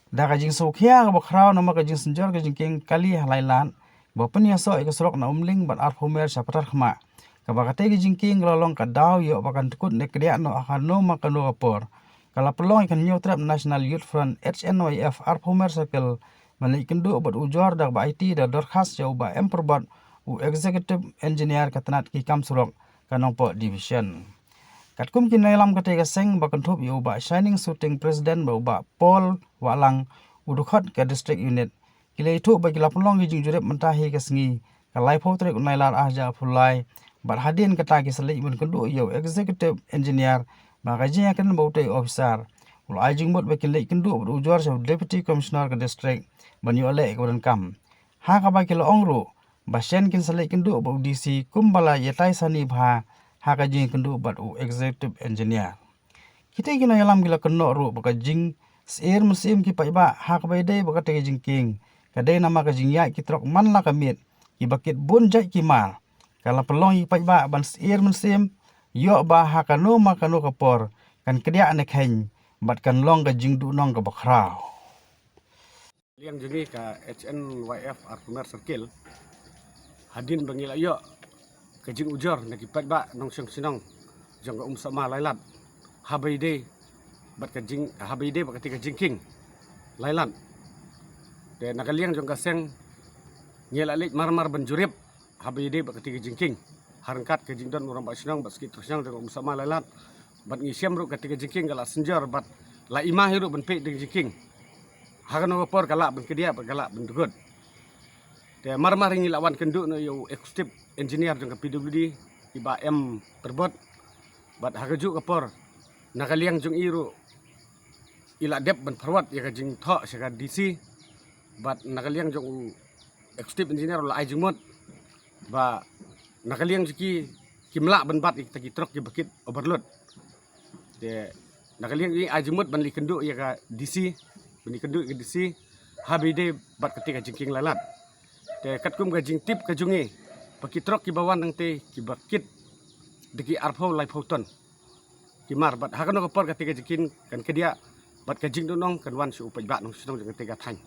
da ka jing so khia ka bakrao na ma ka jing senjor ka jing king kali halai lan bo penia so ka sorok na umling ban ar phomer sapatar khma ka ba ka te jing king lolong ka daw yo ba kan tukut ne kriya no akan no ma ka no kapor kala pelong kan new trap National Youth Front HNYF ar phomer circle malik kendu bat ujor da ba IT da dorkhas yo ba emperbat u executive engineer katanat ki kam surok kanong po division Katkum kinai lam kate ka seng ba kanthop yo ba shining shooting president ba Paul Walang udukhat ka district unit kilai thu ba kila pulong gi jurep mentahi ka sngi ka lai pho trek unai lar ahja phulai ba hadin kata ki sali mun kundu yo executive engineer ba ka jia kan ba utai officer ul ajing mot ba kilai kundu ba ujor sa deputy commissioner ka district ban yo le ka ban kam ha ka ba kila ongru ba shen kin sali kundu ba DC kumbala yetai sani bha haka jing kendu bat u executive engineer kita kina yalam gila kenno ru baka jing ser musim ki paiba hak bai dei baka te jing king kadai nama ka jing ya ki trok man la kamit ki bakit bun jai ki mar kala pelong ki paiba ban ser musim yo ba haka no ma kanu kapor kan kedia ane khen bat kan long ka jing du nong ka bakrao liang jengi ka HNYF Arpumer Circle hadin bangila yo kajing ujor nakipat ba nong siyang sinong jang sama lailat habayde bat kajing habayde ba ketika jingking lailat de nakaliang jong kaseng nyelalit marmar banjurip habayde ba ketika jingking harangkat kajing don urang ba sinong bat skit sinong jang sama lailat bat ngisiam ru ketika jingking kala senjar bat la imah ru ban pe ding jingking hakan ngopor kala ban kedia ba kala ban dugud de marmar ngi lawan kendu no yo executive engineer jong PWD iba M perbot bat hagaju kapor nakaliang jong iru ila dep ban perwat ya kajing tho saka DC bat nakaliang jong executive engineer la ajumot ba nakaliang jiki kimla ban bat tagi truk ki bakit overload de nakaliang ni ajumot ban li kendu ya ka DC bani kendu ke DC habide bat ketika jingking lalat te katkum ka jing tip ka jungi pakitrok ki bawan nang te ki bakit deki arpho lai photon ki mar bat hakano kapor ka tega jikin kan kedia bat ka jing donong kan wan su upai ba nong sinong jeng tega thang